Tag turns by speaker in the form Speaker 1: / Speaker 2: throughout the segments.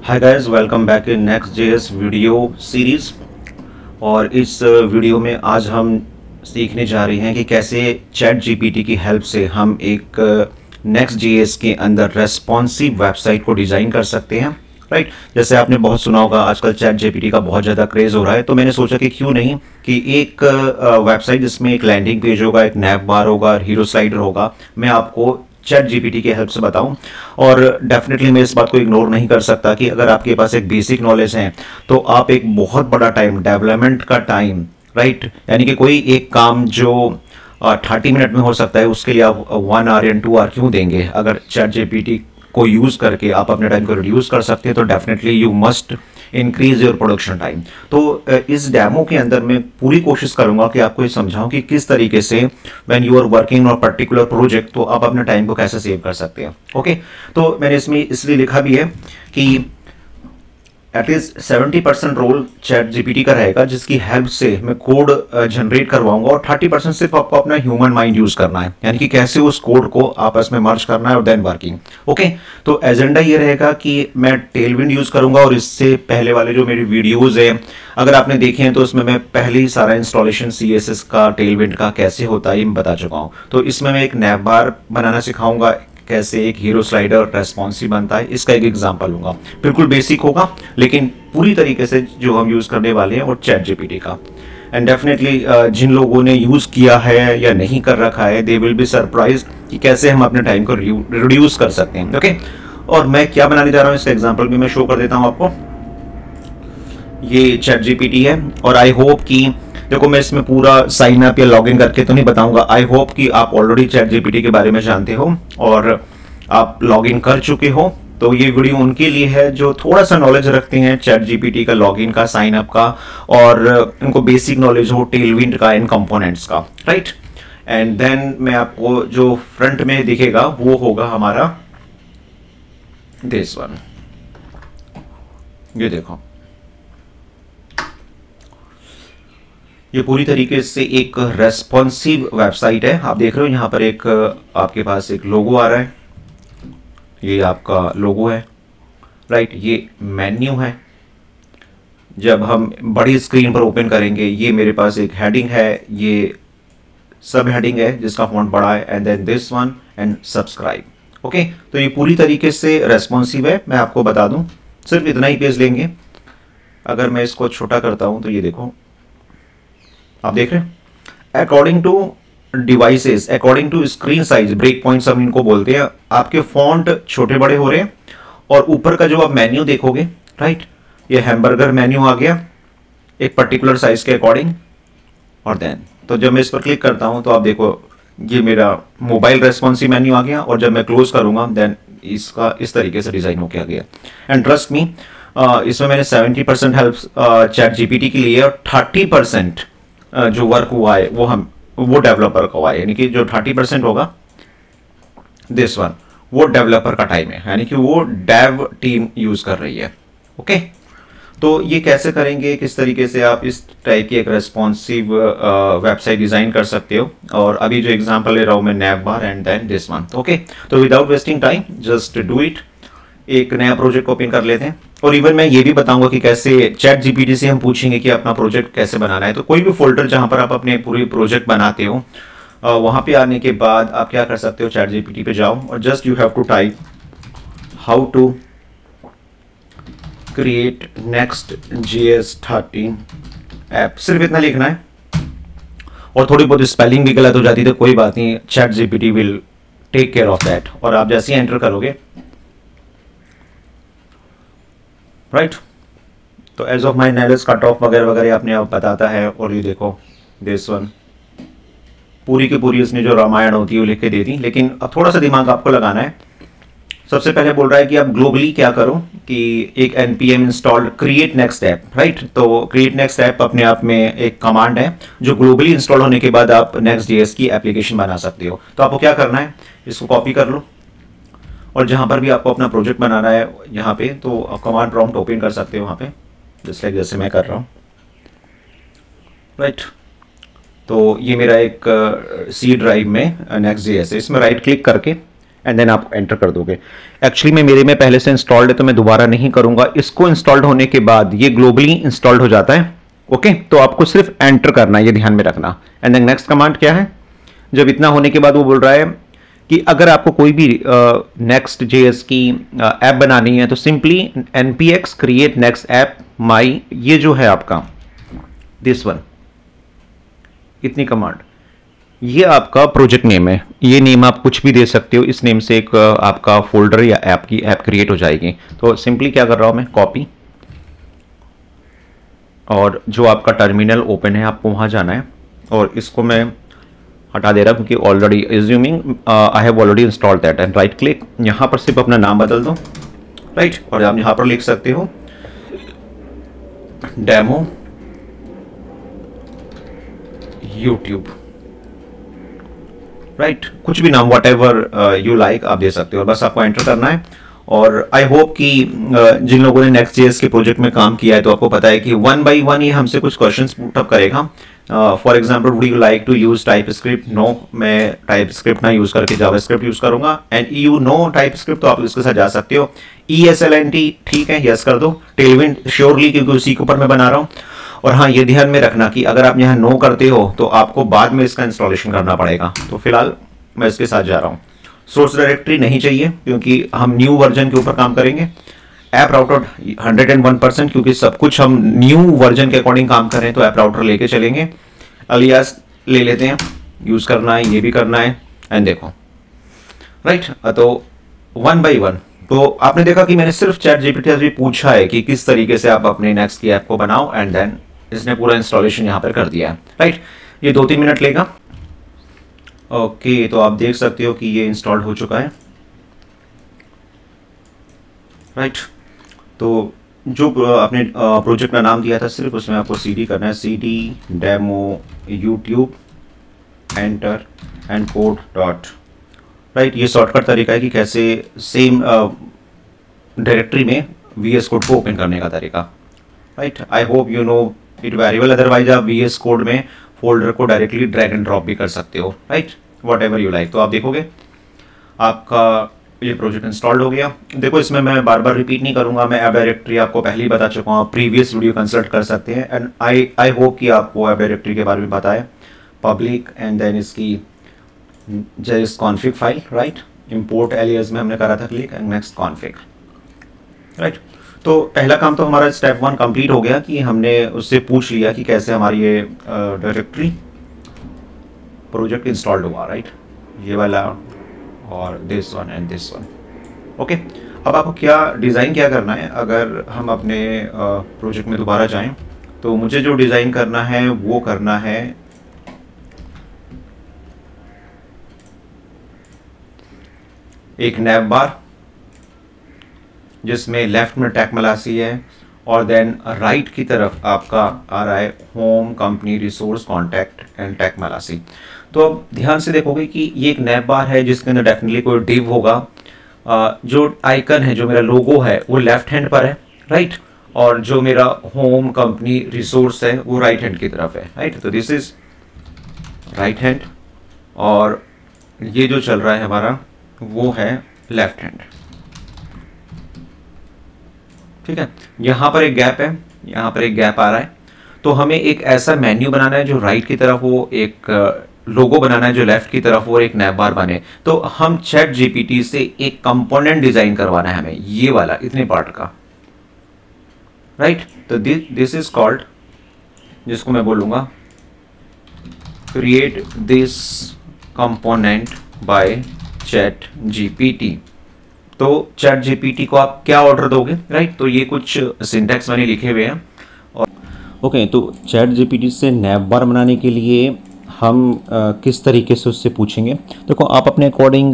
Speaker 1: Hi guys, welcome back in next JS video series. और इस video में आज हम सीखने जा रहे हैं कि कैसे चैट जीपीटी की हेल्प से हम एक नेक्स्ट जेएस के अंदर रेस्पॉन्सिव वेबसाइट को डिज़ाइन कर सकते हैं। राइट, जैसे आपने बहुत सुना होगा आजकल चैट जीपीटी का बहुत ज़्यादा क्रेज़ हो रहा है, तो मैंने सोचा कि क्यों नहीं कि एक वेबसाइट जिसमें एक लैंडिंग पेज होगा, एक नैव बार होगा, हीरो स्लाइडर होगा, मैं आपको चैट जीपीटी की हेल्प से बताऊं। और डेफिनेटली मैं इस बात को इग्नोर नहीं कर सकता कि अगर आपके पास एक बेसिक नॉलेज है तो आप एक बहुत बड़ा टाइम, डेवलपमेंट का टाइम, राइट, यानी कि कोई एक काम जो 30 मिनट में हो सकता है उसके लिए आप 1 आवर या 2 आवर क्यों देंगे। अगर चैट जीपीटी को यूज़ करके आप अपने टाइम को रिड्यूस कर सकते हैं तो definitely you must increase your production time. तो इस डेमो के अंदर मैं पूरी कोशिश करूंगा कि आपको ये समझाऊं कि किस तरीके से when you are working on particular project तो आप अपने टाइम को कैसे सेव कर सकते हैं। ओके, तो मैंने इसमें इसलिए लिखा भी है कि एटलीस्ट 70% रोल चैट जीपीटी का रहेगा, जिसकी हेल्प से मैं कोड जनरेट करवाऊंगा और 30% सिर्फ आपको अपना ह्यूमन माइंड यूज करना है, यानी कि कैसे उस कोड को आपस में मर्ज करना है और देन वर्किंग। ओके, तो एजेंडा ये रहेगा कि मैं टेलविंड यूज करूंगा और इससे पहले वाले जो मेरी वीडियोज है अगर आपने देखे हैं तो उसमें मैं पहले ही सारा इंस्टॉलेशन सीएसएस का, टेलविंड का कैसे होता है ये मैं बता चुका हूँ। तो इसमें मैं एक नैव बार बनाना सिखाऊंगा, कैसे एक हीरो स्लाइडर रेस्पॉन्सिव बनता है, इसका एक एग्जांपल लूंगा। बिल्कुल बेसिक होगा लेकिन पूरी तरीके से जो हम यूज करने वाले हैं वो चैट जीपीटी का। एंड डेफिनेटली जिन लोगों ने यूज किया है या नहीं कर रखा है दे विल बी सरप्राइज कि कैसे हम अपने टाइम को रिड्यूस कर सकते हैं। ओके, और मैं क्या बनाने जा रहा हूँ इसका एग्जाम्पल भी मैं शो कर देता हूँ आपको। ये चैट जीपीटी है और आई होप कि देखो मैं इसमें पूरा साइन अप या लॉगिन करके तो नहीं बताऊंगा। आई होप कि आप ऑलरेडी चैट जीपीटी के बारे में जानते हो और आप लॉगिन कर चुके हो। तो ये वीडियो उनके लिए है जो थोड़ा सा नॉलेज रखते हैं चैट जीपीटी का, लॉगिन का, साइन अप का, और उनको बेसिक नॉलेज हो टेलविंड का, इन कंपोनेंट्स का। राइट, एंड देन मैं आपको जो फ्रंट में दिखेगा वो होगा हमारा दिस वन। ये देखो, ये पूरी तरीके से एक रेस्पॉन्सिव वेबसाइट है। आप देख रहे हो यहाँ पर एक आपके पास एक लोगो आ रहा है, ये आपका लोगो है। राइट, ये मेन्यू है। जब हम बड़ी स्क्रीन पर ओपन करेंगे ये मेरे पास एक हेडिंग है, ये सब हेडिंग है जिसका फॉन्ट बड़ा है, and then this one and subscribe. Okay, तो ये पूरी तरीके से रेस्पॉन्सिव है। मैं आपको बता दूं सिर्फ इतना ही पेज लेंगे। अगर मैं इसको छोटा करता हूं तो ये देखो, आप देख रहे हैं according to devices, according to screen size, break points हम इनको बोलते हैं, आपके फॉन्ट छोटे बड़े हो रहे हैं। और ऊपर का जो आप मेन्यू देखोगे, राइट, ये हैमबर्गर मेन्यू आ गया एक पर्टिकुलर साइज के अकॉर्डिंग। और देन तो जब मैं इस पर क्लिक करता हूं तो आप देखो ये मेरा मोबाइल रेस्पॉन्सिव मेन्यू आ गया, और जब मैं क्लोज करूंगा देन इसका इस तरीके से डिजाइन होके आ गया। एंड ट्रस्ट मी, इसमें मैंने 70% हेल्प चैट जीपीटी के लिए और 30% जो वर्क हुआ है वो डेवलपर का हुआ है, यानी कि जो 30% होगा दिस वन वो डेवलपर का टाइम है, यानी कि वो डेव टीम यूज कर रही है। ओके, तो ये कैसे करेंगे, किस तरीके से आप इस टाइप की एक रेस्पॉन्सिव वेबसाइट डिजाइन कर सकते हो। और अभी जो एग्जांपल ले रहा हूं मैं nav bar and then this one. Okay, तो without wasting time just do it. एक नया प्रोजेक्ट ओपन कर लेते हैं और इवन मैं ये भी बताऊंगा कि कैसे चैट जीपीटी से हम पूछेंगे कि अपना प्रोजेक्ट कैसे बनाना है। तो कोई भी फोल्डर जहां पर आप अपने पूरे प्रोजेक्ट बनाते हो वहां पे आने के बाद आप क्या कर सकते हो, चैट जीपीटी पे जाओ और just you have to type how to create Next JS 13 app, सिर्फ इतना लिखना है। और थोड़ी बहुत स्पेलिंग भी गलत हो जाती है तो कोई बात नहीं, ChatGPT will take care of that. और आप जैसे ही एंटर करोगे, राइट, तो as of my knowledge cut off वगैरह वगैरह अपने आप बताता है। और ये देखो दिस वन, पूरी की पूरी उसने जो रामायण होती है वो लिख के दे दी। लेकिन अब थोड़ा सा दिमाग आपको लगाना है। सबसे पहले बोल रहा है कि आप ग्लोबली क्या करो कि एक npm installed create next app. Right, तो क्रिएट नेक्स्ट ऐप अपने आप में एक कमांड है जो ग्लोबली इंस्टॉल होने के बाद आप नेक्स्ट जेएस की एप्लीकेशन बना सकते हो। तो आपको क्या करना है, इसको कॉपी कर लो और जहां पर भी आपको अपना प्रोजेक्ट बनाना है यहाँ पे तो आप कमांड प्रॉम्प्ट ओपन कर सकते हो वहाँ पे, जैसे मैं कर रहा हूँ। राइट, तो ये मेरा एक सी ड्राइव में नेक्स्ट जेएस है, इसमें राइट क्लिक करके एंड देन आप एंटर कर दोगे। एक्चुअली में मेरे में पहले से इंस्टॉल्ड है तो मैं दोबारा नहीं करूंगा। इसको इंस्टॉल्ड होने के बाद ये ग्लोबली इंस्टॉल्ड हो जाता है। ओके, तो आपको सिर्फ एंटर करना है, ये ध्यान में रखना। एंड देन नेक्स्ट कमांड क्या है, जब इतना होने के बाद वो बोल रहा है कि अगर आपको कोई भी नेक्स्ट जेएस की ऐप बनानी है तो simply npx create next app my, ये जो है आपका दिस वन, इतनी कमांड, ये आपका प्रोजेक्ट नेम है। ये नेम आप कुछ भी दे सकते हो, इस नेम से एक आपका फोल्डर या ऐप की ऐप क्रिएट हो जाएगी। तो सिंपली क्या कर रहा हूं मैं, कॉपी, और जो आपका टर्मिनल ओपन है आपको वहां जाना है और इसको मैं हटा दे रहा हूं क्योंकि already assuming I have already installed that. And right click, यहां पर सिर्फ अपना नाम बदल दो, राइट, और आप यहां पर लिख सकते हो डेमो यूट्यूब, राइट, कुछ भी नाम वट एवर यू लाइक आप दे सकते हो, और बस आपको एंटर करना है। और आई होप कि जिन लोगों ने नेक्स्ट जेएस के प्रोजेक्ट में काम किया है तो आपको पता है कि वन बाय वन ये हमसे कुछ क्वेश्चंस पुट अप करेगा। For example, would you like to use TypeScript? No, मैं टाइप स्क्रिप्ट ना यूज करके जावास्क्रिप्ट यूज करूंगा। And you know TypeScript, तो आप इसके साथ जा सकते हो। ESLNT, ठीक है, यस कर दो। टेलविंड श्योरली, क्योंकि उसी के ऊपर मैं बना रहा हूँ। और हाँ, ये ध्यान में रखना कि अगर आप यहाँ नो करते हो तो आपको बाद में इसका इंस्टॉलेशन करना पड़ेगा। तो फिलहाल मैं इसके साथ जा रहा हूँ। सोर्स डायरेक्टरी नहीं चाहिए क्योंकि हम न्यू वर्जन के ऊपर काम करेंगे। ऐप राउटर 101%, क्योंकि सब कुछ हम न्यू वर्जन के अकॉर्डिंग काम कर रहे हैं, तो ऐप राउटर लेके चलेंगे। अलियास ले लेते हैं, यूज करना है, ये भी करना है। एंड देखो, राइट, तो वन बाई वन। तो आपने देखा कि मैंने सिर्फ चैट जीपीटी से भी पूछा है कि किस तरीके से आप अपने नेक्स्ट की ऐप को बनाओ, एंड देन इसने पूरा इंस्टॉलेशन यहाँ पर कर दिया है, राइट। ये 2-3 मिनट लेगा। ओके, तो आप देख सकते हो कि ये इंस्टॉल्ड हो चुका है, राइट। तो जो आपने प्रोजेक्ट का नाम दिया था सिर्फ उसमें आपको CD करना है, CD demo YouTube, enter and code dot, right. ये शॉर्टकट तरीका है कि कैसे सेम डायरेक्टरी में VS कोड को ओपन करने का तरीका, right. I hope you know it very well, otherwise आप VS कोड में फोल्डर को डायरेक्टली ड्रैग एंड ड्रॉप भी कर सकते हो, right, what ever you like. तो आप देखोगे आपका ये प्रोजेक्ट इंस्टॉल्ड हो गया। देखो, इसमें मैं बार बार रिपीट नहीं करूंगा, मैं ऐप डायरेक्टरी आपको पहले ही बता चुका हूँ, प्रीवियस वीडियो कंसल्ट कर सकते हैं। एंड आई होप कि आपको ऐप डायरेक्टरी के बारे में पता है। पब्लिक, एंड देन इसकी JS config file, right, import alias में हमने करा था click, and next config, right. तो पहला काम तो हमारा स्टेप 1 कंप्लीट हो गया कि हमने उससे पूछ लिया कि कैसे हमारी ये डायरेक्टरी प्रोजेक्ट इंस्टॉल्ड हुआ, राइट, ये वाला और this one and this one. Okay, अब आपको क्या डिज़ाइन क्या करना है, अगर हम अपने प्रोजेक्ट में दोबारा जाएं तो मुझे जो डिज़ाइन करना है वो करना है एक नैव बार जिसमें लेफ्ट में टेक्मलासी है और देन राइट की तरफ आपका आ रहा है home, company, resource, contact and टेक्मलासी। तो अब ध्यान से देखोगे कि ये एक नैव बार है जिसके अंदर डेफिनेटली कोई डिव होगा। जो आइकन है, जो मेरा लोगो है वो लेफ्ट हैंड पर है, राइट, और जो मेरा होम, कंपनी, रिसोर्स है वो राइट हैंड की तरफ है, राइट। तो दिस इज राइट हैंड और ये जो चल रहा है हमारा वो है लेफ्ट हैंड, ठीक है। यहाँ पर एक गैप है, यहाँ पर एक गैप आ रहा है, तो हमें एक ऐसा मेन्यू बनाना है जो राइट की तरफ हो, एक लोगो बनाना है जो लेफ्ट की तरफ हो और एक नैव बार बने। तो हम चैट जीपीटी से एक कंपोनेंट डिजाइन करवाना है हमें, ये वाला इतने पार्ट का, राइट। तो दिस इज कॉल्ड, जिसको मैं बोलूंगा create this component by ChatGPT. तो चैट जीपीटी को आप क्या ऑर्डर दोगे, राइट। तो ये कुछ सिंटैक्स मैंने लिखे हुए हैं। और ओके, तो चैट जीपीटी से नैव बार बनाने के लिए हम किस तरीके से उससे पूछेंगे। देखो, आप अपने अकॉर्डिंग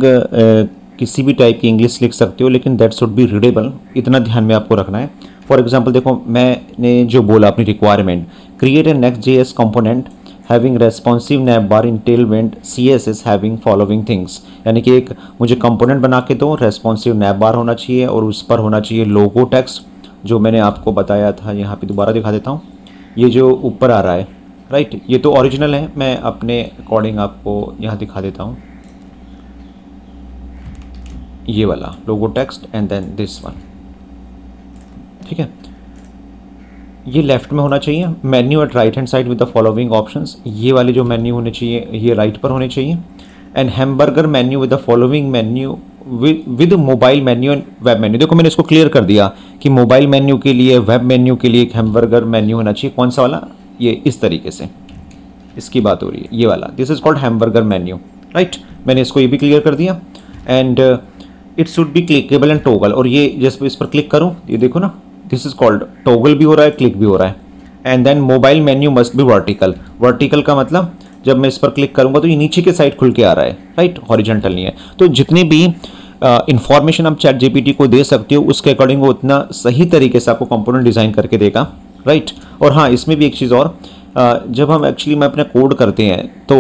Speaker 1: किसी भी टाइप की इंग्लिश लिख सकते हो, लेकिन दैट शुड बी रीडेबल, इतना ध्यान में आपको रखना है। फॉर एग्जांपल देखो, मैंने जो बोला अपनी requirement, create A next JS component having responsive naive bar in Tailwind CSS having following things, यानी कि एक मुझे कंपोनेंट बना के दो, रेस्पॉन्सिव नैव बार होना चाहिए और उस पर होना चाहिए लोगो टेक्स्ट, जो मैंने आपको बताया था। यहाँ पे दोबारा दिखा देता हूँ, ये जो ऊपर आ रहा है, राइट, ये तो ओरिजिनल है, मैं अपने अकॉर्डिंग आपको यहाँ दिखा देता हूँ। ये वाला logo text and then this one, ठीक है। ये लेफ्ट में होना चाहिए, menu at right hand side with the following options, ये वाले जो मेन्यू होने चाहिए ये राइट पर होने चाहिए। And hamburger menu with the following menu with mobile menu and web menu. देखो मैंने इसको क्लियर कर दिया कि मोबाइल मेन्यू के लिए, वेब मेन्यू के लिए एक हैमबर्गर मेन्यू होना चाहिए। कौन सा वाला? ये इस तरीके से इसकी बात हो रही है, ये वाला, this is called hamburger menu, right. मैंने इसको ये भी क्लियर कर दिया। And it should be clickable and toggle, और ये जैसे इस पर क्लिक करूँ ये देखो ना, दिस इज कॉल्ड टॉगल भी हो रहा है, क्लिक भी हो रहा है। And then mobile menu must be vertical. Vertical का मतलब जब मैं इस पर क्लिक करूंगा तो ये नीचे के साइड खुल के आ रहा है, राइट, हॉरिजॉन्टल नहीं है। तो जितनी भी इंफॉर्मेशन आप चैट जीपीटी को दे सकते हो उसके अकॉर्डिंग वो उतना सही तरीके से आपको कंपोनेंट डिज़ाइन करके देगा, राइट। और हाँ, इसमें भी एक चीज़ और, जब हम एक्चुअली में अपने कोड करते हैं तो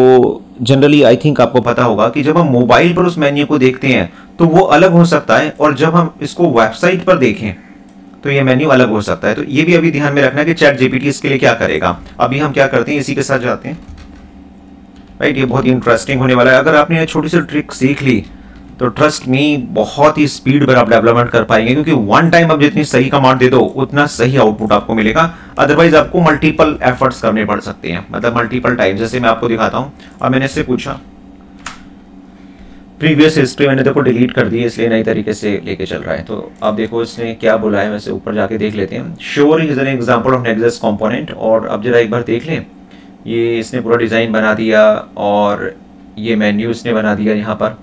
Speaker 1: जनरली आई थिंक आपको पता होगा कि जब हम मोबाइल पर उस मेन्यू को देखते हैं तो वो अलग हो सकता है, और जब हम इसको वेबसाइट पर देखें तो ये मेन्यू अलग हो सकता है। तो ये भी अभी ध्यान में रखना है कि चैट जीपीटी इसके लिए क्या करेगा। अभी हम क्या करते हैं, इसी के साथ जाते हैं, राइट। ये बहुत ही इंटरेस्टिंग होने वाला है। अगर आपने ये छोटी सी ट्रिक सीख ली तो ट्रस्ट मी बहुत ही स्पीड पर आप डेवलपमेंट कर पाएंगे, क्योंकि वन टाइम आप जितनी सही कमांड दे दो उतना सही आउटपुट आपको मिलेगा। अदरवाइज आपको मल्टीपल एफर्ट्स करने पड़ सकते हैं, मतलब मल्टीपल टाइम। जैसे मैं आपको दिखाता हूं, अब मैंने इससे पूछा, प्रीवियस हिस्ट्री मैंने देखो डिलीट कर दी है, इसलिए नई तरीके से लेके चल रहा है। तो अब देखो इसने क्या बोला है, वैसे ऊपर जाके देख लेते हैं। Sure is an example of next component, और अब जरा एक बार देख लें, ये इसने पूरा डिज़ाइन बना दिया और ये मेन्यू इसने बना दिया यहाँ पर।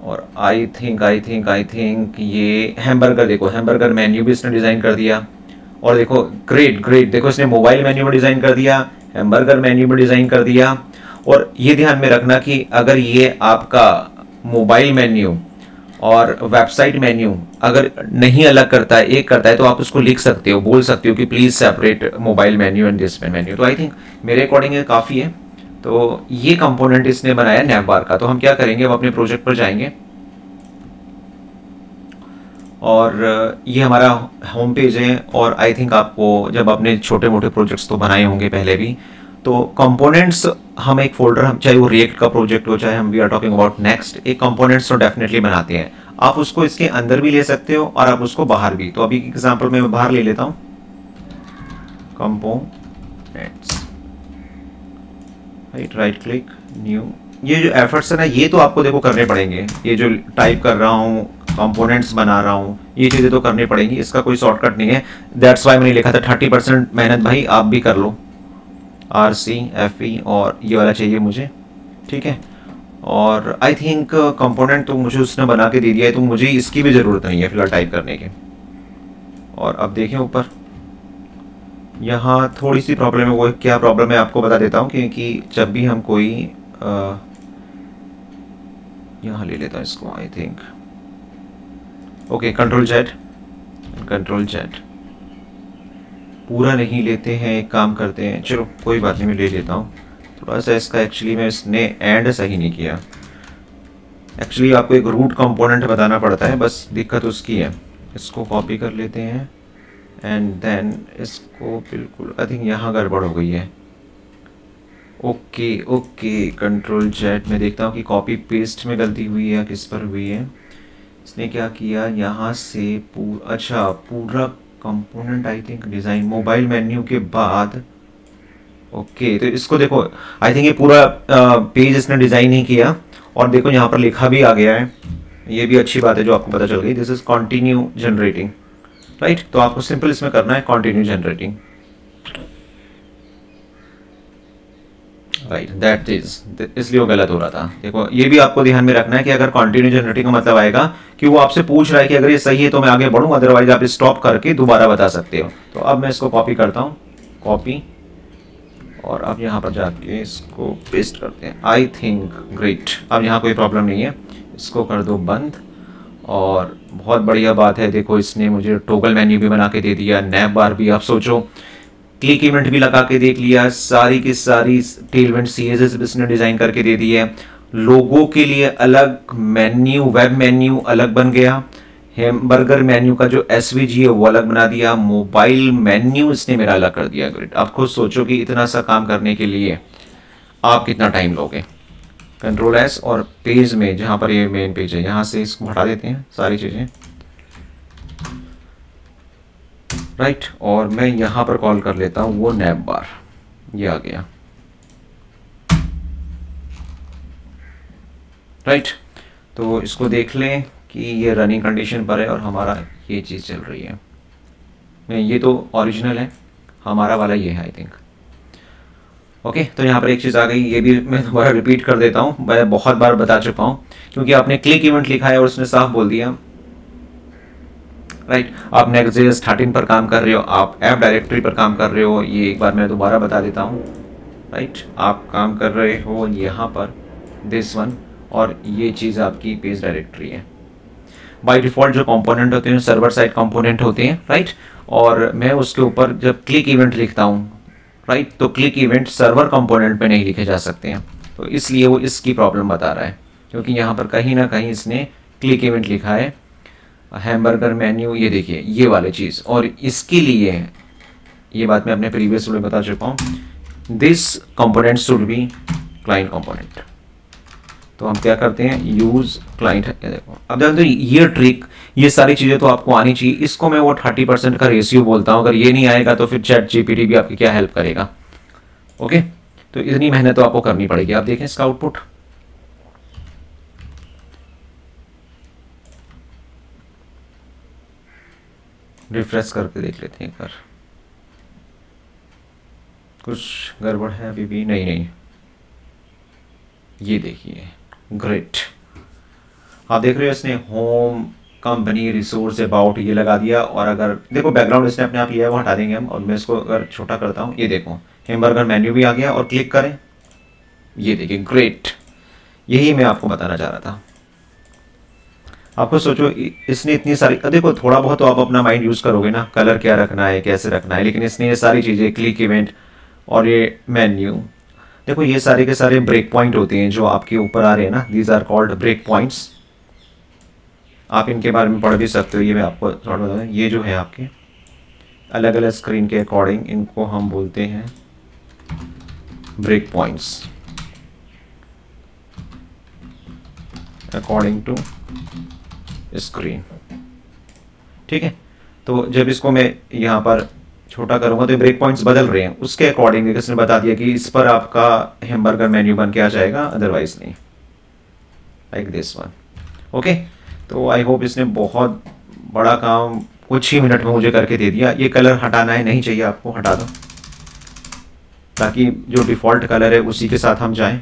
Speaker 1: और आई थिंक ये हैमबर्गर, देखो हैमबर्गर मेन्यू भी इसने डिज़ाइन कर दिया। और देखो ग्रेट, देखो इसने मोबाइल मेन्यू में डिज़ाइन कर दिया, हैमबर्गर मेन्यू में डिज़ाइन कर दिया। और ये ध्यान में रखना कि अगर ये आपका मोबाइल मेन्यू और वेबसाइट मेन्यू अगर नहीं अलग करता है, एक करता है, तो आप उसको लिख सकते हो, बोल सकते हो कि please separate mobile menu and this menu. तो आई थिंक मेरे अकॉर्डिंग ये काफ़ी है। तो ये कंपोनेंट इसने बनाया नैवबार का। तो हम क्या करेंगे, अब अपने प्रोजेक्ट पर जाएंगे और ये हमारा होम पेज है। और आई थिंक आपको जब अपने छोटे मोटे प्रोजेक्ट्स तो बनाए होंगे पहले भी, तो कंपोनेंट्स हम एक फोल्डर, हम चाहे वो रिएक्ट का प्रोजेक्ट हो, चाहे हम we are talking about next, एक कंपोनेंट्स तो डेफिनेटली बनाते हैं। आप उसको इसके अंदर भी ले सकते हो और आप उसको बाहर भी। तो अभी एग्जांपल में मैं बाहर ले लेता हूँ, कंपोनेंट्स, राइट क्लिक न्यू। ये जो एफर्ट्स है ना, ये तो आपको देखो करने पड़ेंगे। ये जो टाइप कर रहा हूँ, कंपोनेंट्स बना रहा हूँ, ये चीज़ें तो करनी पड़ेंगी, इसका कोई शॉर्टकट नहीं है। दैट्स वाई मैंने लिखा था 30% मेहनत भाई आप भी कर लो, RCFE, और ये वाला चाहिए मुझे, ठीक है। और आई थिंक कंपोनेंट तो मुझे उसने बना के दे दिया है, तो मुझे इसकी भी ज़रूरत नहीं है फिलहाल टाइप करने की। और अब देखें ऊपर, यहाँ थोड़ी सी प्रॉब्लम है। वो क्या प्रॉब्लम है आपको बता देता हूँ, क्योंकि जब भी हम कोई यहाँ ले लेता हूँ इसको, I think okay, control Z पूरा नहीं लेते हैं, एक काम करते हैं, चलो कोई बात नहीं, मैं ले लेता हूँ थोड़ा सा इसका। एक्चुअली में इसने एंड सही नहीं किया। एक्चुअली आपको एक रूट कंपोनेंट बताना पड़ता है, बस दिक्कत उसकी है। इसको कॉपी कर लेते हैं एंड देन इसको बिल्कुल, आई थिंक यहाँ गड़बड़ हो गई है। ओके, कंट्रोल जेड में देखता हूँ कि कॉपी पेस्ट में गलती हुई है या किस पर हुई है। इसने क्या किया, यहाँ से पूरा component, I think design mobile menu के बाद। ओके, तो इसको देखो, आई थिंक ये पूरा पेज इसने डिज़ाइन नहीं किया। और देखो यहाँ पर लिखा भी आ गया है, ये भी अच्छी बात है जो आपको पता चल गई। This is continue generating, right. तो आपको सिंपल इसमें करना है continue generating, right, that is, इसलिए वो गलत हो रहा था। देखो ये भी आपको ध्यान में रखना है कि अगर कंटिन्यू जनरेटिंग का मतलब आएगा कि वो आपसे पूछ रहा है कि अगर ये सही है तो मैं आगे बढ़ूं, अदरवाइज आप स्टॉप करके दोबारा बता सकते हो। तो अब मैं इसको कॉपी करता हूँ, कॉपी, और अब यहाँ पर जाके इसको पेस्ट करते हैं। आई थिंक ग्रेट, अब यहाँ कोई प्रॉब्लम नहीं है, इसको कर दो बंद। और बहुत बढ़िया बात है, देखो इसने मुझे टॉगल मेन्यू भी बना के दे दिया, नैप बार भी, आप सोचो क्लिक इवेंट भी लगा के देख लिया, सारी की सारी टेलविंड CSS इसने डिज़ाइन करके दे दी है। लोगो के लिए अलग मेन्यू, वेब मेन्यू अलग बन गया, हैमबर्गर मेन्यू का जो SVG है वो अलग बना दिया, मोबाइल मेन्यू इसने मेरा अलग कर दिया। ग्रेट, आप खुद सोचो कि इतना सा काम करने के लिए आप कितना टाइम लोगे। कंट्रोल एस, और पेज में जहाँ पर ये मेन पेज है यहाँ से इसको हटा देते हैं सारी चीज़ें, राइट। और मैं यहाँ पर कॉल कर लेता हूँ वो नैप बार, ये आ गया, राइट। तो इसको देख लें कि ये रनिंग कंडीशन पर है और हमारा ये चीज़ चल रही है। ये तो ओरिजिनल है, हमारा वाला ये है आई थिंक। ओके, तो यहाँ पर एक चीज़ आ गई, ये भी मैं दोबारा रिपीट कर देता हूँ, मैं बहुत बार बता चुका हूँ, क्योंकि आपने क्लिक इवेंट लिखा है और उसने साफ बोल दिया, राइट। आप Next.js 13 पर काम कर रहे हो, आप ऐप डायरेक्टरी पर काम कर रहे हो, ये एक बार मैं दोबारा बता देता हूँ, राइट। आप काम कर रहे हो यहाँ पर दिस वन, और ये चीज़ आपकी पेज डायरेक्टरी है। बाय डिफ़ॉल्ट जो कंपोनेंट होते हैं सर्वर साइड कंपोनेंट होते हैं, राइट। और मैं उसके ऊपर जब क्लिक इवेंट लिखता हूँ, राइट, तो क्लिक इवेंट सर्वर कंपोनेंट पे नहीं लिखे जा सकते हैं, तो इसलिए वो इसकी प्रॉब्लम बता रहा है, क्योंकि यहाँ पर कहीं ना कहीं इसने क्लिक इवेंट लिखा है, हैमबर्गर मेन्यू, ये देखिए ये वाली चीज़, और इसके लिए ये बात मैं अपने प्रीवियस वीडियो में बता चुका हूँ, this component should be client component. तो हम क्या करते हैं, यूज क्लाइंट है, देखो अब जानते हो ये ट्रिक, ये सारी चीज़ें तो आपको आनी चाहिए। इसको मैं वो 30% का रेशियो बोलता हूँ, अगर ये नहीं आएगा तो फिर चैट जीपीटी भी आपकी क्या हेल्प करेगा। ओके, तो इतनी मेहनत तो आपको करनी पड़ेगी। आप देखें इसका आउटपुट, रिफ्रेश करके देख लेते हैं एक बार, कुछ गड़बड़ है अभी भी, नहीं, ये देखिए, ग्रेट। आप देख रहे हो इसने होम कंपनी रिसोर्स अबाउट ये लगा दिया, और अगर देखो बैकग्राउंड इसने अपने आप लिया है, वो हटा देंगे हम, और मैं इसको अगर छोटा करता हूँ, ये देखो हैमबर्गर मेन्यू भी आ गया, और क्लिक करें, ये देखिए ग्रेट। यही मैं आपको बताना चाह रहा था। आपको सोचो इसने इतनी सारी, देखो थोड़ा बहुत तो आप अपना माइंड यूज़ करोगे ना, कलर क्या रखना है, कैसे रखना है, लेकिन इसने ये सारी चीज़ें, क्लिक इवेंट और ये मेन्यू, देखो ये सारे के सारे ब्रेक पॉइंट होते हैं जो आपके ऊपर आ रहे हैं ना, these are called break points. आप इनके बारे में पढ़ भी सकते हो, ये मैं आपको थोड़ा बता दूं, ये जो है आपके अलग अलग स्क्रीन के अकॉर्डिंग इनको हम बोलते हैं break points, according to screen, ठीक है। तो जब इसको मैं यहाँ पर छोटा करूँगा तो ये ब्रेक पॉइंट्स बदल रहे हैं, उसके अकॉर्डिंग इसने बता दिया कि इस पर आपका हैमबर्गर मेन्यू बन के आ जाएगा, अदरवाइज नहीं, लाइक दिस वन। ओके, तो आई होप इसने बहुत बड़ा काम कुछ ही मिनट में मुझे करके दे दिया। ये कलर हटाना है, नहीं चाहिए आपको, हटा दो, ताकि जो डिफ़ॉल्ट कलर है उसी के साथ हम जाएं।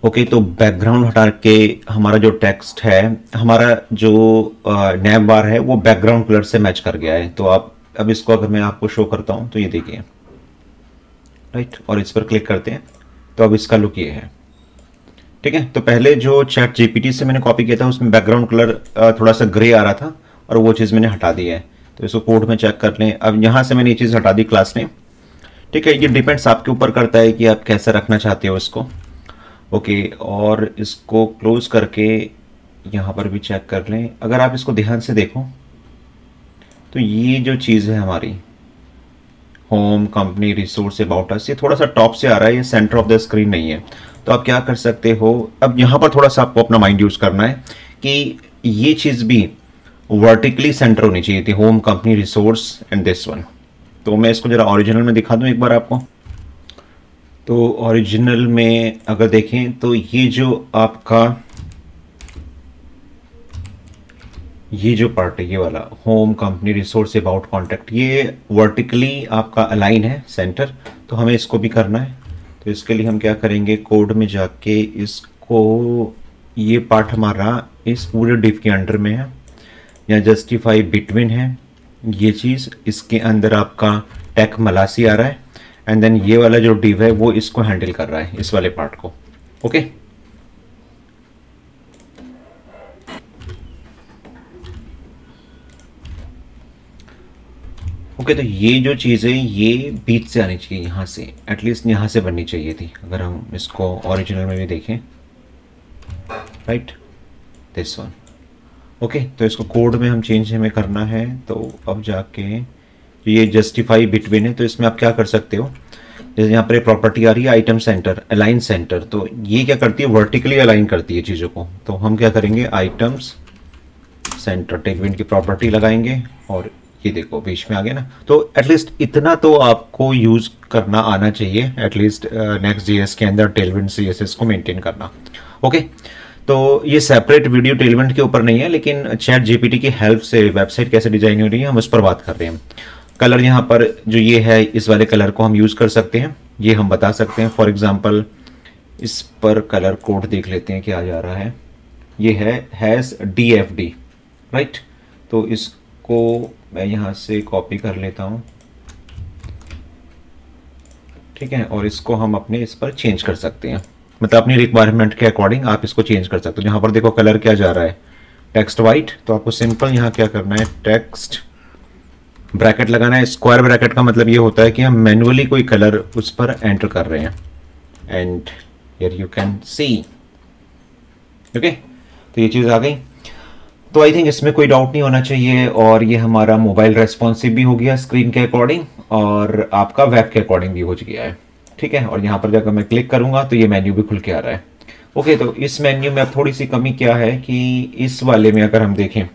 Speaker 1: ओके, तो बैकग्राउंड हटा के हमारा जो टेक्स्ट है, हमारा जो नैप बार है वो बैकग्राउंड कलर से मैच कर गया है। तो आप अब इसको अगर मैं आपको शो करता हूँ तो ये देखिए, राइट, और इस पर क्लिक करते हैं तो अब इसका लुक ये है, ठीक है। तो पहले जो चैट जीपीटी से मैंने कॉपी किया था उसमें बैकग्राउंड कलर थोड़ा सा ग्रे आ रहा था, और वो चीज़ मैंने हटा दी है। तो इसको कोड में चेक कर लें। अब यहाँ से मैंने ये चीज़ हटा दी क्लास ने, ठीक है। ये डिपेंड्स आपके ऊपर करता है कि आप कैसे रखना चाहते हो इसको। ओके, और इसको क्लोज करके यहाँ पर भी चेक कर लें। अगर आप इसको ध्यान से देखो तो ये जो चीज़ है हमारी home company resource about us, ये थोड़ा सा टॉप से आ रहा है, ये सेंटर ऑफ द स्क्रीन नहीं है। तो आप क्या कर सकते हो, अब यहाँ पर थोड़ा सा आपको अपना माइंड यूज़ करना है कि ये चीज़ भी वर्टिकली सेंटर होनी चाहिए थी, home company resource and this one. तो मैं इसको ज़रा ओरिजिनल में दिखा दूँ एक बार आपको। तो ओरिजिनल में अगर देखें तो ये जो आपका ये जो पार्ट है, ये वाला home company resource about contact, ये वर्टिकली आपका अलाइन है सेंटर। तो हमें इसको भी करना है। तो इसके लिए हम क्या करेंगे, कोड में जाके इसको, ये पार्ट हमारा इस पूरे डिव के अंडर में है, या जस्टिफाई बिटवीन है ये चीज़, इसके अंदर आपका टेक मलासी आ रहा है, एंड देन ये वाला जो डिव है वो इसको हैंडल कर रहा है, इस वाले पार्ट को। ओके, ओके, तो ये जो चीज़ है ये बीच से आनी चाहिए, यहाँ से, एटलीस्ट यहाँ से बननी चाहिए थी। अगर हम इसको ओरिजिनल में भी देखें, राइट, दिस वन। ओके, तो इसको कोड में हम चेंज हमें करना है। तो अब जाके ये जस्टिफाई बिटवीन है, तो इसमें आप क्या कर सकते हो, जैसे यहाँ पर एक प्रॉपर्टी आ रही है आइटम सेंटर, अलाइन सेंटर, तो ये क्या करती है, वर्टिकली अलाइन करती है चीज़ों को। तो हम क्या करेंगे, आइटम्स सेंटर टेलविंड की प्रॉपर्टी लगाएंगे और ये देखो बीच में आ गया ना। तो एटलीस्ट इतना तो आपको यूज़ करना आना चाहिए एटलीस्ट Next.js के अंदर टेलविंड CSS को मेंटेन करना। ओके, तो ये सेपरेट वीडियो टेलविंड के ऊपर नहीं है, लेकिन चैट जीपीटी की हेल्प से वेबसाइट कैसे डिजाइन हो रही है हम उस पर बात कर रहे हैं। कलर यहाँ पर जो ये है, इस वाले कलर को हम यूज़ कर सकते हैं, ये हम बता सकते हैं। फॉर एग्जांपल इस पर कलर कोड देख लेते हैं क्या जा रहा है। ये है हैज़ DFD, राइट। तो इसको मैं यहाँ से कॉपी कर लेता हूँ, ठीक है, और इसको हम अपने इस पर चेंज कर सकते हैं, मतलब अपनी रिक्वायरमेंट के अकॉर्डिंग आप इसको चेंज कर सकते हो। यहाँ पर देखो कलर क्या जा रहा है, टेक्स्ट वाइट, तो आपको सिंपल यहाँ क्या करना है, टेक्स्ट ब्रैकेट लगाना है। स्क्वायर ब्रैकेट का मतलब ये होता है कि हम मैन्युअली कोई कलर उस पर एंटर कर रहे हैं, and here you can see. Okay, तो ये चीज़ आ गई। तो आई थिंक इसमें कोई डाउट नहीं होना चाहिए, और ये हमारा मोबाइल रेस्पॉन्सिव भी हो गया स्क्रीन के अकॉर्डिंग, और आपका वेब के अकॉर्डिंग भी हो गया है, ठीक है। और यहाँ पर जाकर मैं क्लिक करूँगा तो ये मेन्यू भी खुल के आ रहा है। ओके, तो इस मेन्यू में अब थोड़ी सी कमी क्या है कि इस वाले में अगर हम देखें,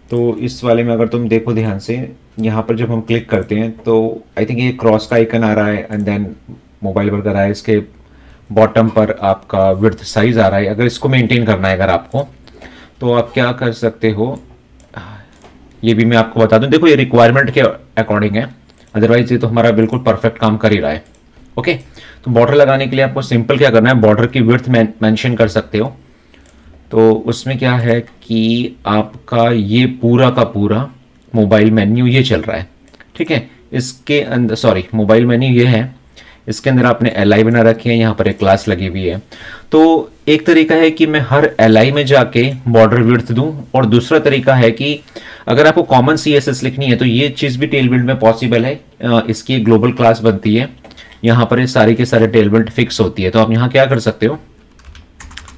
Speaker 1: तो इस वाले में अगर तुम देखो ध्यान से, यहाँ पर जब हम क्लिक करते हैं तो आई थिंक ये क्रॉस का आइकन आ रहा है, एंड देन मोबाइल वर्क आ रहा है, इसके बॉटम पर आपका विड्थ साइज आ रहा है। अगर इसको मेंटेन करना है अगर आपको, तो आप क्या कर सकते हो, ये भी मैं आपको बता दूं। देखो ये रिक्वायरमेंट के अकॉर्डिंग है, अदरवाइज ये तो हमारा बिल्कुल परफेक्ट काम कर ही रहा है। ओके, तो बॉर्डर लगाने के लिए आपको सिंपल क्या करना है, बॉर्डर की विड्थ मेंशन कर सकते हो। तो उसमें क्या है कि आपका ये पूरा का पूरा मोबाइल मेन्यू ये चल रहा है, ठीक है। इसके अंदर सॉरी मोबाइल मेन्यू ये है, इसके अंदर आपने LI बना रखी है, यहाँ पर एक क्लास लगी हुई है। तो एक तरीका है कि मैं हर LI में जाके बॉर्डर विड्थ दूं, और दूसरा तरीका है कि अगर आपको कॉमन CSS लिखनी है तो ये चीज़ भी टेलविंड में पॉसिबल है। इसकी एक ग्लोबल क्लास बनती है, यहाँ पर ये सारी के सारे टेलविंड फिक्स होती है। तो आप यहाँ क्या कर सकते हो,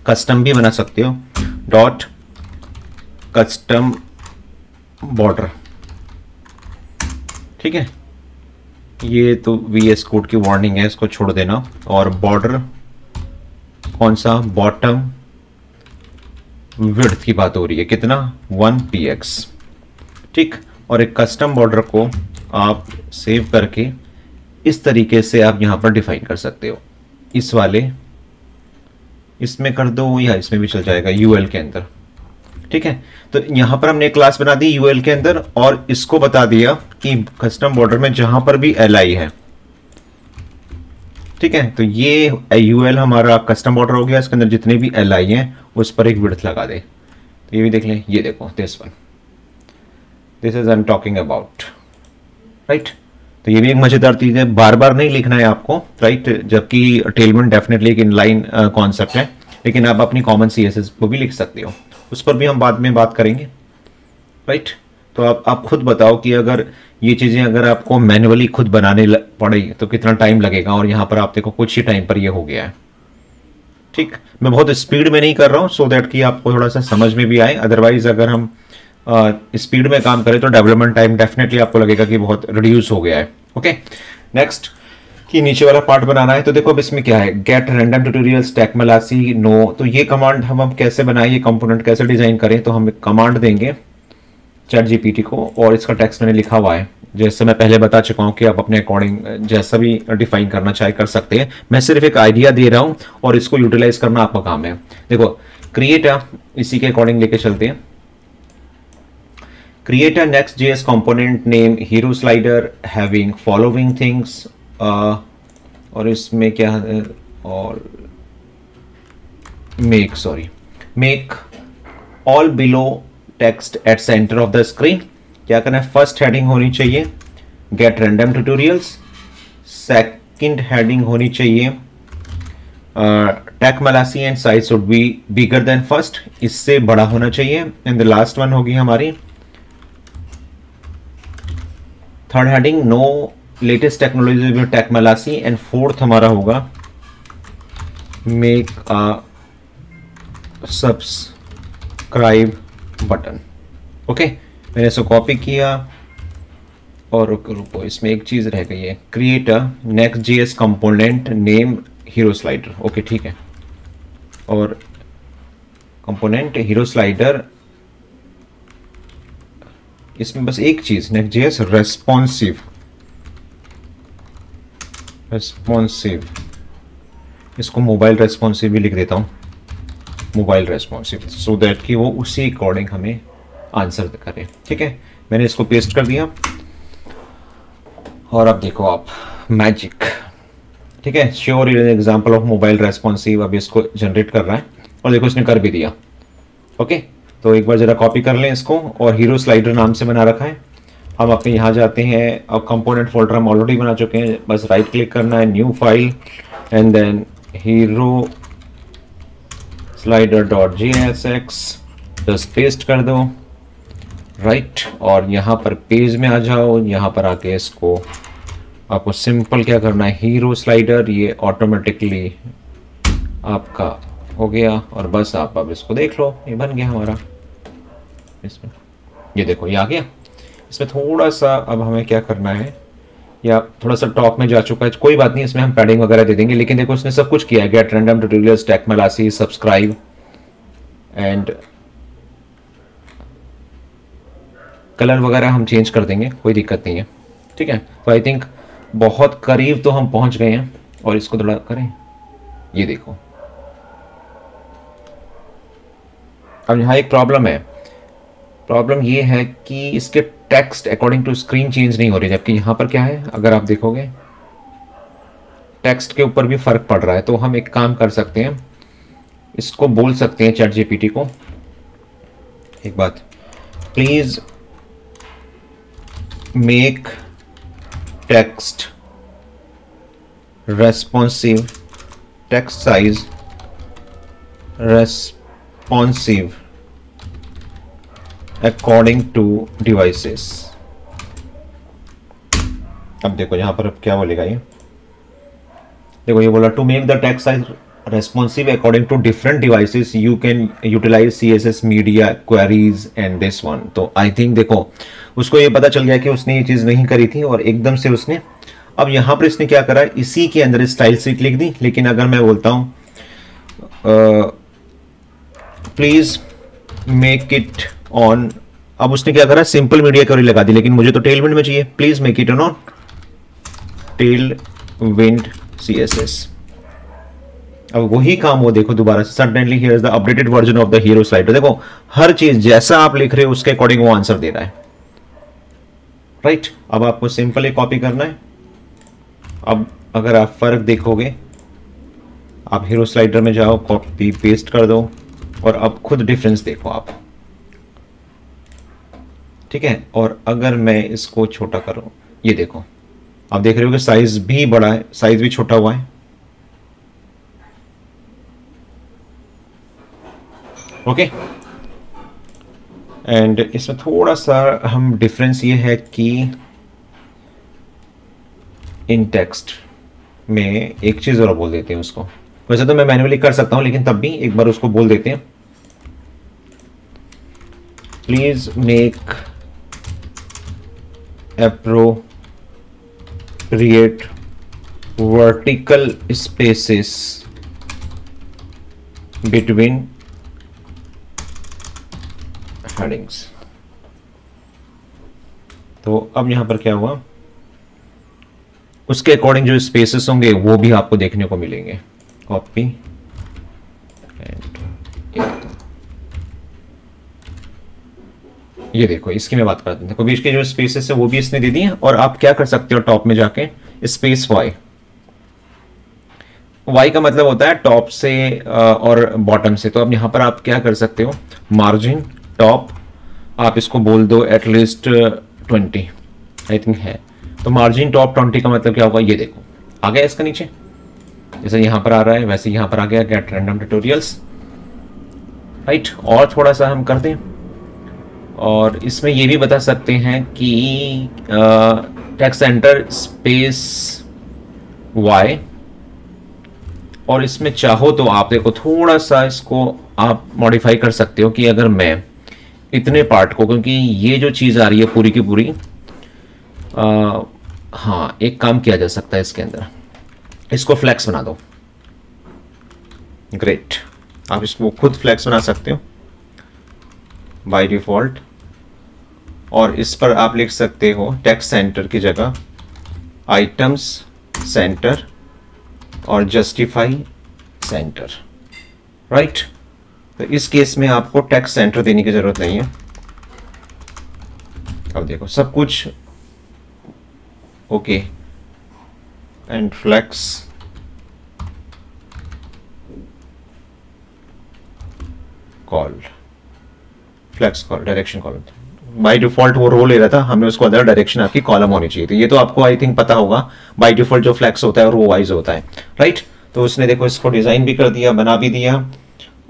Speaker 1: कस्टम भी बना सकते हो, डॉट कस्टम बॉर्डर, ठीक है। ये तो VS कोड की वार्निंग है, इसको छोड़ देना। और बॉर्डर कौन सा, बॉटम विड्थ की बात हो रही है, कितना 1 px, ठीक। और एक कस्टम बॉर्डर को आप सेव करके इस तरीके से आप यहां पर डिफाइन कर सकते हो। इस वाले इसमें कर दो, या इसमें भी चल जाएगा UL के अंदर, ठीक है। तो यहां पर हमने एक क्लास बना दी UL के अंदर, और इसको बता दिया कि कस्टम बॉर्डर में जहां पर भी LI है, ठीक है। तो ये UL हमारा कस्टम बॉर्डर हो गया, इसके अंदर जितने भी LI हैं उस पर एक विड्थ लगा दे। तो ये भी देख लें, ये देखो this one, this is I am talking about, right. तो ये भी एक मजेदार चीज है, बार बार नहीं लिखना है आपको, राइट। जबकि टेलविंड डेफिनेटली एक इनलाइन कॉन्सेप्ट है, लेकिन आप अपनी कॉमन CSS को भी लिख सकते हो, उस पर भी हम बाद में बात करेंगे, राइट। तो आप खुद बताओ कि अगर ये चीज़ें अगर आपको मैन्युअली खुद बनाने पड़े तो कितना टाइम लगेगा, और यहाँ पर आप देखो कुछ ही टाइम पर ये हो गया है, ठीक। मैं बहुत स्पीड में नहीं कर रहा हूँ, सो दैट कि आपको थोड़ा सा समझ में भी आए। अदरवाइज अगर हम स्पीड में काम करें तो डेवलपमेंट टाइम डेफिनेटली आपको लगेगा कि बहुत रिड्यूस हो गया है। ओके, नेक्स्ट कि नीचे वाला पार्ट बनाना है। तो देखो अब इसमें क्या है, गेट रैंडम ट्यूटोरियल स्टैक मलासी नो। तो ये कमांड हम कैसे बनाएं, ये कंपोनेंट कैसे डिजाइन करें, तो हम कमांड देंगे चैट जीपीटी को, और इसका टेक्स्ट मैंने लिखा हुआ है, जैसे मैं पहले बता चुका हूं कि आप अपने अकॉर्डिंग जैसा भी डिफाइन करना चाहे कर सकते हैं। मैं सिर्फ एक आइडिया दे रहा हूं और इसको यूटिलाइज करना आपका काम है। देखो क्रिएट इसी के अकॉर्डिंग लेके चलते हैं। Create a Next.js component name hero slider having following things, और इसमें क्या है, और make all below text at centre of the screen. क्या करना है, फर्स्ट हेडिंग होनी चाहिए get random tutorials, second heading होनी चाहिए टेक मलासी and size should be bigger than first, इससे बड़ा होना चाहिए। एंड द लास्ट वन होगी हमारी third heading no latest technology with tech मलासी, एंड फोर्थ हमारा होगा make a subscribe button. Okay, मैंने इसको कॉपी किया, और रुको, इसमें एक चीज़ रह गई है, create a next JS component name hero slider. Okay ठीक है, और कंपोनेंट हीरो स्लाइडर, इसमें बस एक चीज़, नेक्स्ट जेएस रेस्पॉन्सिव, इसको मोबाइल रेस्पॉन्सिव भी लिख देता हूँ, मोबाइल रेस्पॉन्सिव, सो दैट कि वो उसी अकॉर्डिंग हमें आंसर करे। ठीक है, मैंने इसको पेस्ट कर दिया और अब देखो आप मैजिक। ठीक है, sure is an example of mobile responsive. अब इसको जनरेट कर रहा है और देखो इसने कर भी दिया। ओके, तो एक बार जरा कॉपी कर लें इसको, और हीरो स्लाइडर नाम से बना रखा है। हम अपने यहाँ जाते हैं, अब कंपोनेंट फोल्डर हम ऑलरेडी बना चुके हैं, बस राइट क्लिक करना है, new file, and then hero slider.jsx, just paste कर दो, राइट। और यहाँ पर पेज में आ जाओ, यहाँ पर आके इसको आपको सिंपल क्या करना है, हीरो स्लाइडर, ये ऑटोमेटिकली आपका हो गया, और बस आप अब इसको देख लो, ये बन गया हमारा। इसमें ये देखो ये आ गया। इसमें थोड़ा सा अब हमें क्या करना है, या थोड़ा सा टॉप में जा चुका है, कोई बात नहीं, इसमें हम पैडिंग वगैरह दे देंगे, लेकिन देखो उसने सब कुछ किया है, गेट रैंडम ट्यूटोरियल्स, टेक मलासी, सब्सक्राइब, एंड कलर वगैरह हम चेंज कर देंगे, कोई दिक्कत नहीं है। ठीक है, तो आई थिंक बहुत करीब तो हम पहुंच गए हैं, और इसको थोड़ा करें, ये देखो। अब यहाँ एक प्रॉब्लम है, प्रॉब्लम ये है कि इसके text according to screen change नहीं हो रही, जबकि यहाँ पर क्या है, अगर आप देखोगे टेक्स्ट के ऊपर भी फर्क पड़ रहा है। तो हम एक काम कर सकते हैं, इसको बोल सकते हैं चैट जीपीटी को, एक बात, please make text responsive, text size responsive according to devices. अब देखो यहां पर अब क्या बोलेगा ये, देखो ये बोला, to make the text size responsive according to different devices you can utilise CSS media queries and this one. तो आई थिंक देखो उसको ये पता चल गया कि उसने ये चीज नहीं करी थी, और एकदम से उसने, अब यहां पर इसने क्या करा, इसी के अंदर स्टाइल सीट लिख दी। लेकिन अगर मैं बोलता हूं प्लीज मेक इट ऑन, अब उसने क्या करा, सिंपल मीडिया क्वेरी लगा दी, लेकिन मुझे तो टेलविंड में चाहिए, please make it on Tailwind CSS। अब वही काम वो देखो दोबारा से, suddenly here is the updated version of the hero slider. देखो हर चीज जैसा आप लिख रहे हो उसके अकॉर्डिंग वो आंसर दे रहा है, राइट। अब आपको सिंपल ही कॉपी करना है। अब अगर आप फर्क देखोगे, आप हीरो स्लाइडर में जाओ, कॉपी पेस्ट कर दो, और अब खुद डिफरेंस देखो आप। ठीक है, और अगर मैं इसको छोटा करूं, ये देखो आप देख रहे हो कि साइज भी बड़ा है, साइज भी छोटा हुआ है। ओके, एंड इसमें थोड़ा सा हम डिफरेंस ये है कि इन टेक्स्ट में एक चीज और बोल देते हैं उसको, वैसे तो मैं मैन्युअली कर सकता हूं, लेकिन तब भी एक बार उसको बोल देते हैं, please make appropriate vertical spaces between headings। तो अब यहां पर क्या हुआ, उसके अकॉर्डिंग जो स्पेसेस होंगे वो भी आपको देखने को मिलेंगे। कॉपी एंड ये देखो, इसकी मैं बात करता हूं, देखो बीच के जो स्पेसेस है वो भी इसने दे दी है। और आप क्या कर सकते हो, टॉप में जाके स्पेस वाई का मतलब होता है टॉप से और बॉटम से। तो अब यहां पर आप क्या कर सकते हो, मार्जिन टॉप, आप इसको बोल दो एटलीस्ट 20 आई थिंक है। तो मार्जिन टॉप 20 का मतलब क्या होगा, ये देखो आ गया इसका नीचे, जैसे यहां पर आ रहा है वैसे यहां पर आ गया, गेट रैंडम ट्यूटोरियल्स, राइट। और थोड़ा सा हम कर दें, और इसमें ये भी बता सकते हैं कि टेक्स्ट एंटर स्पेस वाई, और इसमें चाहो तो आप देखो थोड़ा सा इसको आप मॉडिफाई कर सकते हो कि अगर मैं इतने पार्ट को, क्योंकि ये जो चीज़ आ रही है पूरी की पूरी हाँ, एक काम किया जा सकता है इसके अंदर, इसको फ्लैक्स बना दो। ग्रेट, आप इसको खुद फ्लैक्स बना सकते हो बाय डिफ़ॉल्ट। और इस पर आप लिख सकते हो टेक्स्ट सेंटर की जगह आइटम्स सेंटर और जस्टिफाई सेंटर, राइट। तो इस केस में आपको टेक्स्ट सेंटर देने की ज़रूरत नहीं है। अब देखो सब कुछ okay. And flex col, flex col direction column, by default वो रो ले रहा था, हमने उसको अदर डायरेक्शन आपकी कॉलम होनी चाहिए। तो ये तो आपको आई थिंक पता होगा, बाय डिफॉल्ट जो फ्लैक्स होता है रो वाइज होता है, राइट। तो उसने देखो इसको डिज़ाइन भी कर दिया, बना भी दिया।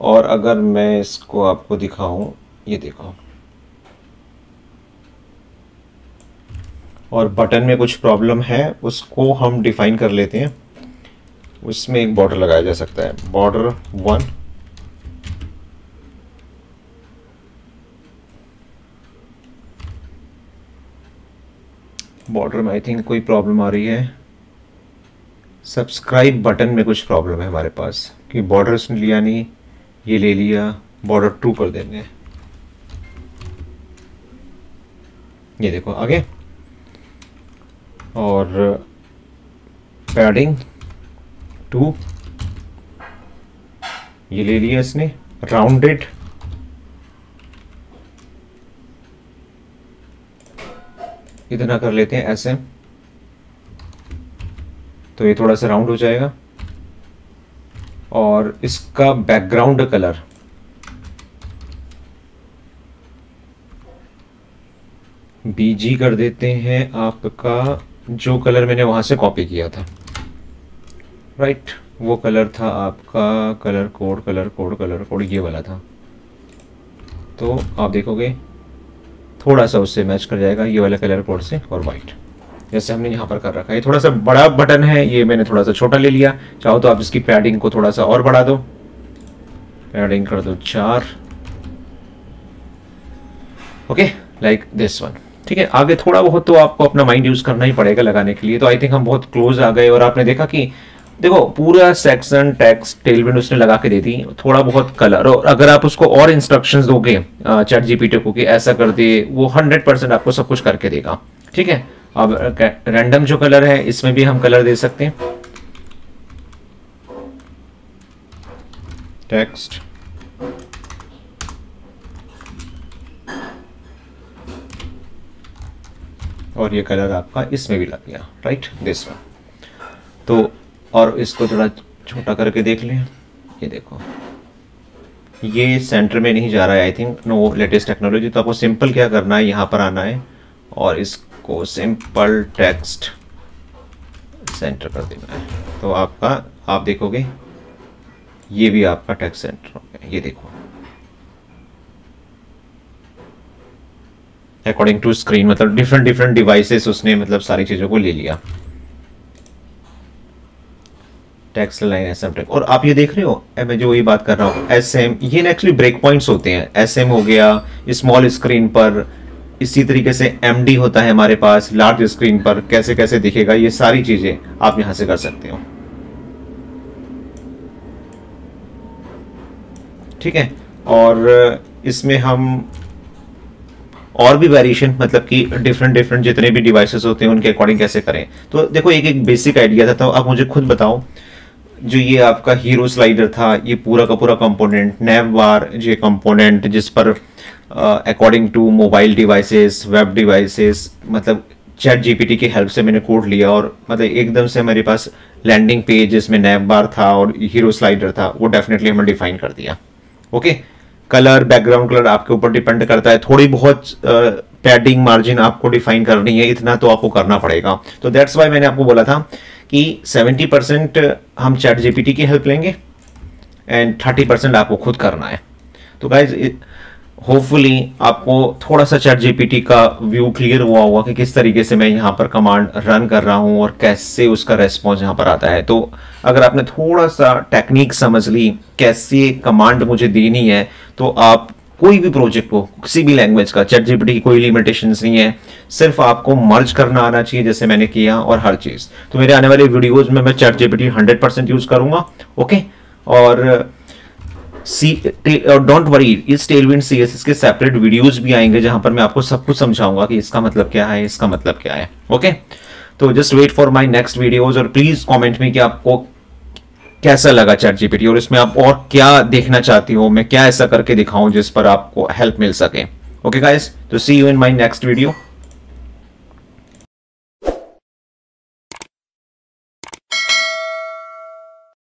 Speaker 1: और अगर मैं इसको आपको दिखाऊं, ये देखो, और बटन में कुछ प्रॉब्लम है, उसको हम डिफाइन कर लेते हैं। उसमें एक बॉर्डर लगाया जा सकता है, बॉर्डर 1, बॉर्डर में आई थिंक कोई प्रॉब्लम आ रही है। सब्सक्राइब बटन में कुछ प्रॉब्लम है हमारे पास, कि बॉर्डर उसने लिया नहीं, ये ले लिया, बॉर्डर 2 कर देंगे। ये देखो आगे, और पैडिंग 2 ये ले लिया इसने, राउंडेड इतना कर लेते हैं ऐसे, तो ये थोड़ा सा राउंड हो जाएगा। और इसका बैकग्राउंड कलर बीजी कर देते हैं आपका, जो कलर मैंने वहां से कॉपी किया था, राइट। वो कलर था आपका कलर कोड ये वाला था। तो आप देखोगे थोड़ा सा उससे मैच कर जाएगा ये वाला कलर कोड से, और वाइट जैसे हमने यहाँ पर कर रखा है। ये थोड़ा सा बड़ा बटन है, ये मैंने थोड़ा सा छोटा ले लिया। चाहो तो आप इसकी पैडिंग को थोड़ा सा और बढ़ा दो, पैडिंग कर दो 4, ओके, लाइक दिस वन, ठीक है। आगे थोड़ा बहुत तो आपको अपना माइंड यूज करना ही पड़ेगा लगाने के लिए। तो आई थिंक हम बहुत क्लोज आ गए, और आपने देखा कि देखो पूरा सेक्शन टेक्स्ट टेलविंड उसने लगा के दे दी, थोड़ा बहुत कलर। और अगर आप उसको और इंस्ट्रक्शंस दोगे चैट जीपीटी को कि ऐसा कर दे, वो 100% आपको सब कुछ करके देगा, ठीक है। अब रैंडम जो कलर है इसमें भी हम कलर दे सकते हैं, टेक्स्ट और ये कलर आपका इसमें भी लग गया, राइट, दिस वन। तो और इसको थोड़ा छोटा करके देख लें, ये देखो ये सेंटर में नहीं जा रहा है I think, no latest technology. तो आपको सिंपल क्या करना है, यहाँ पर आना है और इसको सिंपल टेक्स्ट सेंटर कर देना है। तो आपका आप देखोगे ये भी आपका टेक्स्ट सेंटर हो गया, ये देखो अकॉर्डिंग टू स्क्रीन, मतलब डिफरेंट डिवाइसेस उसने मतलब सारी चीज़ों को ले लिया। टेक्स्ट लाइन एसएम टेक्स्ट, और आप ये देख रहे हो मैं जो ये बात कर रहा हूँ एसएम, ये ना एक्चुअली ब्रेक पॉइंट्स होते हैं। एसएम हो गया स्मॉल स्क्रीन पर, इसी तरीके से एमडी होता है हमारे पास लार्ज स्क्रीन पर, कैसे कैसे दिखेगा, ये सारी चीजें आप यहां से कर सकते हो, ठीक है। और इसमें हम और भी वेरिएशन, मतलब कि डिफरेंट जितने भी डिवाइसेस होते हैं उनके अकॉर्डिंग कैसे करें। तो देखो एक बेसिक आइडिया था। तो आप मुझे खुद बताओ, जो ये आपका हीरो स्लाइडर था, ये पूरा का पूरा कंपोनेंट, नैव बार ये कंपोनेंट जिस पर according to mobile devices, web devices, मतलब चैट जीपीटी की हेल्प से मैंने कोड लिया, और मतलब एकदम से मेरे पास लैंडिंग पेज जिसमें नैव बार था और हीरो स्लाइडर था, वो डेफिनेटली हमने डिफाइन कर दिया, ओके। कलर, बैकग्राउंड कलर आपके ऊपर डिपेंड करता है, थोड़ी बहुत पैडिंग मार्जिन आपको डिफाइन करनी है, इतना तो आपको करना पड़ेगा। तो दैट्स वाई मैंने आपको बोला था कि 70% हम चैट जीपीटी की हेल्प लेंगे एंड 30% आपको खुद करना है। तो गाइज होपफुली आपको थोड़ा सा चैट जीपीटी का व्यू क्लियर हुआ होगा कि किस तरीके से मैं यहाँ पर कमांड रन कर रहा हूँ और कैसे उसका रेस्पॉन्स यहाँ पर आता है। तो अगर आपने थोड़ा सा टेक्निक समझ ली कैसे कमांड मुझे देनी है, तो आप कोई भी प्रोजेक्ट हो किसी भी लैंग्वेज का, चैट जीपीटी की कोई लिमिटेशंस नहीं है, सिर्फ आपको मर्ज करना आना चाहिए जैसे मैंने किया, और हर चीज। तो मेरे आने वाले वीडियोज में मैं चैट जीपीटी 100% यूज करूंगा। ओके, और डोंट वरी, इस टेलविंड सीएसएस के सेपरेट वीडियोस भी आएंगे जहां पर मैं आपको सब कुछ समझाऊंगा कि इसका मतलब क्या है, इसका मतलब क्या है। ओके, तो just wait for my next videos, और प्लीज कमेंट में कि आपको कैसा लगा चैट जीपीटी, और इसमें आप और क्या देखना चाहती हो, मैं क्या ऐसा करके दिखाऊं जिस पर आपको हेल्प मिल सके। ओके गाइस, तो see you in my next video.